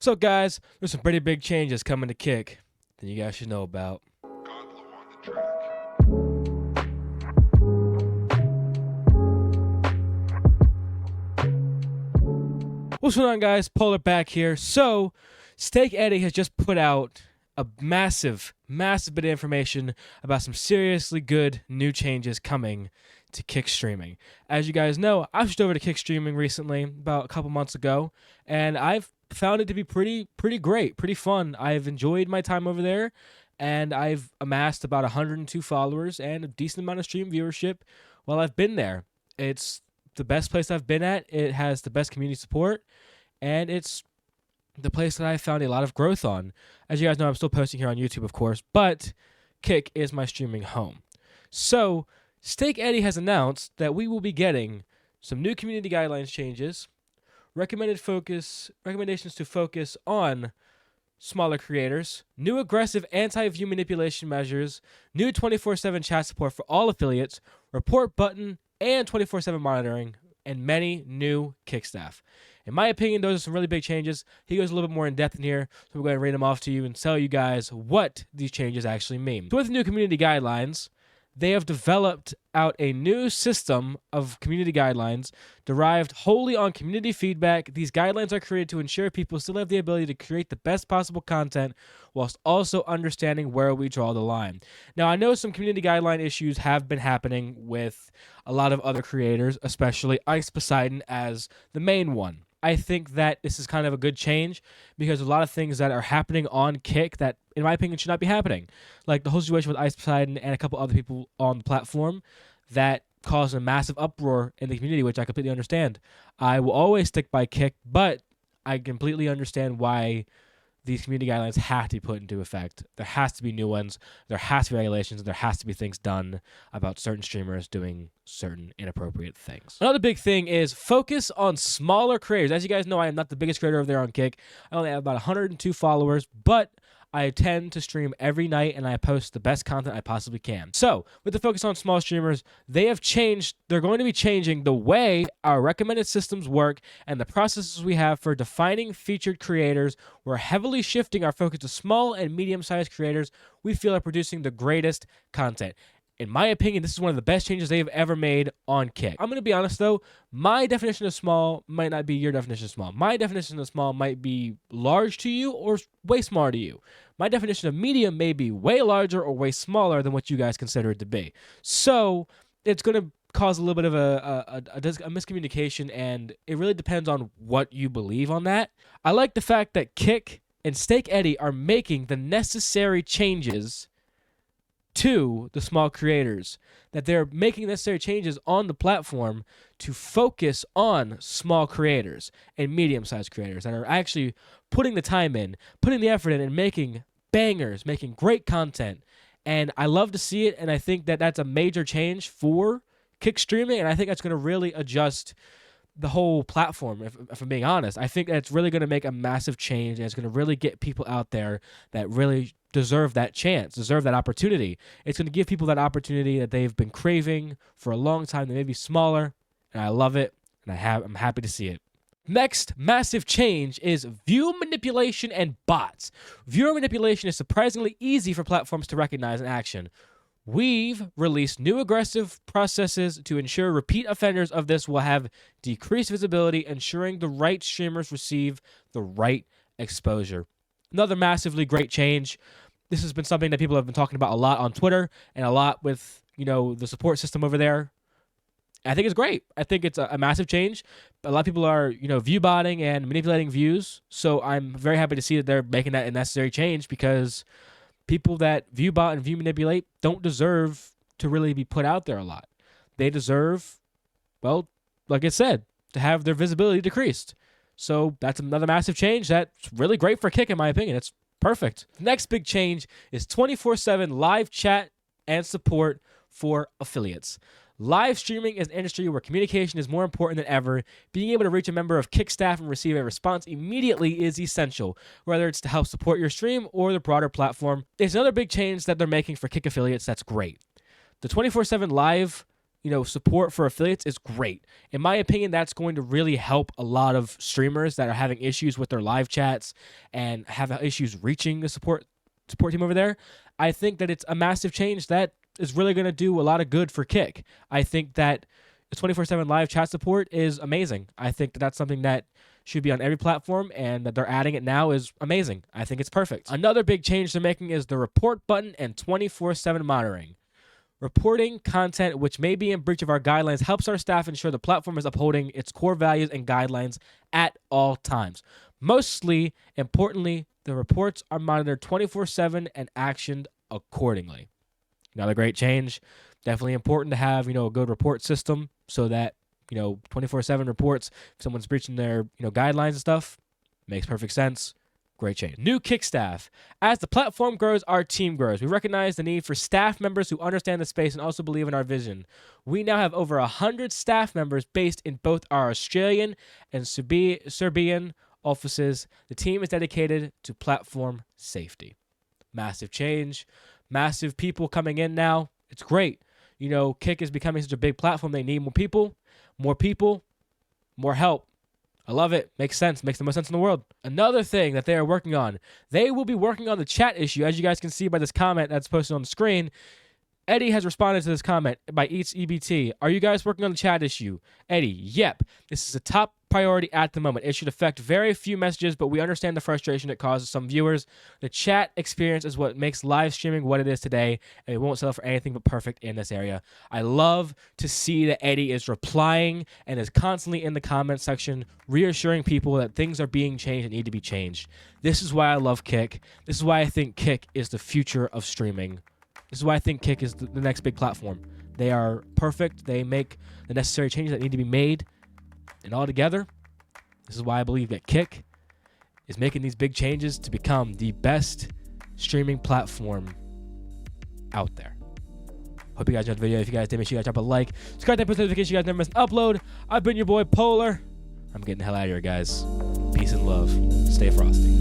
So, guys, there's some pretty big changes coming to Kick that you guys should know about. What's going on, guys? Polor back here. So, Steak Eddie has just put out a massive bit of information about some seriously good new changes coming to Kick Streaming. As you guys know, I switched over to Kick Streaming recently, about a couple months ago, and I've found it to be pretty great, pretty fun. I've enjoyed my time over there, and I've amassed about 102 followers and a decent amount of stream viewership while I've been there. It's the best place I've been at. It has the best community support, and it's the place that I found a lot of growth on. As you guys know, I'm still posting here on YouTube, of course, but Kick is my streaming home. So, Steak Eddie has announced that we will be getting some new community guidelines changes, recommendations to focus on smaller creators, new aggressive anti-view manipulation measures, new 24/7 chat support for all affiliates, report button, and 24/7 monitoring, and many new Kick staff. In my opinion, those are some really big changes. He goes a little bit more in depth in here, so we're going to read them off to you and tell you guys what these changes actually mean. So with the new community guidelines, they have developed out a new system of community guidelines derived wholly on community feedback. These guidelines are created to ensure people still have the ability to create the best possible content whilst also understanding where we draw the line. Now, I know some community guideline issues have been happening with a lot of other creators, especially Ice Poseidon as the main one. I think that this is kind of a good change because a lot of things that are happening on Kick that, in my opinion, should not be happening. Like the whole situation with Ice Poseidon and a couple other people on the platform that caused a massive uproar in the community, which I completely understand. I will always stick by Kick, but I completely understand why these community guidelines have to be put into effect. There has to be new ones. There has to be regulations. There has to be things done about certain streamers doing certain inappropriate things. Another big thing is focus on smaller creators. As you guys know, I am not the biggest creator over there on Kick. I only have about 102 followers, but I tend to stream every night and I post the best content I possibly can. So, with the focus on small streamers, they're going to be changing the way our recommended systems work and the processes we have for defining featured creators. We're heavily shifting our focus to small and medium-sized creators we feel are producing the greatest content. In my opinion, this is one of the best changes they've ever made on Kick. I'm going to be honest, though. My definition of small might not be your definition of small. My definition of small might be large to you or way small to you. My definition of medium may be way larger or way smaller than what you guys consider it to be. So it's going to cause a little bit of a miscommunication, and it really depends on what you believe on that. I like the fact that Kick and Steak Eddie are making the necessary changes to the small creators, that they're making necessary changes on the platform to focus on small creators and medium-sized creators that are actually putting the time in, putting the effort in, and making bangers, making great content. And I love to see it, and I think that that's a major change for Kick Streaming, and I think that's going to really adjust the whole platform, if I'm being honest. I think that's really going to make a massive change, and it's going to really get people out there that really deserve that chance, deserve that opportunity. It's going to give people that opportunity that they've been craving for a long time. They may be smaller, and I love it, and I'm happy to see it. Next massive change is view manipulation and bots. Viewer manipulation is surprisingly easy for platforms to recognize in action. We've released new aggressive processes to ensure repeat offenders of this will have decreased visibility, ensuring the right streamers receive the right exposure. Another massively great change. This has been something that people have been talking about a lot on Twitter and a lot with, the support system over there. I think it's great. I think it's a massive change. A lot of people are, view botting and manipulating views. So I'm very happy to see that they're making that a necessary change, because people that view bot and view manipulate don't deserve to really be put out there a lot. They deserve, well, like I said, to have their visibility decreased. So that's another massive change that's really great for Kick, in my opinion. It's perfect. The next big change is 24/7 live chat and support for affiliates. Live streaming is an industry where communication is more important than ever. Being able to reach a member of Kick staff and receive a response immediately is essential, whether it's to help support your stream or the broader platform. It's another big change that they're making for Kick affiliates that's great. The 24/7 live support for affiliates is great. In my opinion, that's going to really help a lot of streamers that are having issues with their live chats and have issues reaching the support team over there. I think that it's a massive change that is really going to do a lot of good for Kick. I think that the 24/7 live chat support is amazing. I think that that's something that should be on every platform, and that they're adding it now is amazing. I think it's perfect. Another big change they're making is the report button and 24/7 monitoring. Reporting content which may be in breach of our guidelines helps our staff ensure the platform is upholding its core values and guidelines at all times. Mostly importantly, the reports are monitored 24/7 and actioned accordingly. Another great change. Definitely important to have, a good report system so that, 24/7 reports if someone's breaching their, guidelines and stuff. Makes perfect sense. Great change. New Kick staff. As the platform grows, our team grows. We recognize the need for staff members who understand the space and also believe in our vision. We now have over 100 staff members based in both our Australian and Serbian offices. The team is dedicated to platform safety. Massive change. Massive people coming in now. It's great. Kick is becoming such a big platform. They need more people, more help. I love it. Makes sense. Makes the most sense in the world. Another thing that they are working on, they will be working on the chat issue. As you guys can see by this comment that's posted on the screen, Eddie has responded to this comment by Eats EBT. Are you guys working on the chat issue? Eddie, yep. This is a top priority at the moment. It should affect very few messages, but we understand the frustration it causes some viewers. The chat experience is what makes live streaming what it is today, and we won't settle for anything but perfect in this area. I love to see that Eddie is replying and is constantly in the comment section reassuring people that things are being changed and need to be changed. This is why I love Kick. This is why I think Kick is the future of streaming. This is why I think Kick is the next big platform. They are perfect. They make the necessary changes that need to be made. And all together, this is why I believe that Kick is making these big changes to become the best streaming platform out there. Hope you guys enjoyed the video. If you guys did, make sure you guys drop a like. Subscribe to post notifications so you guys never miss an upload. I've been your boy Polar. I'm getting the hell out of here, guys. Peace and love. Stay frosty.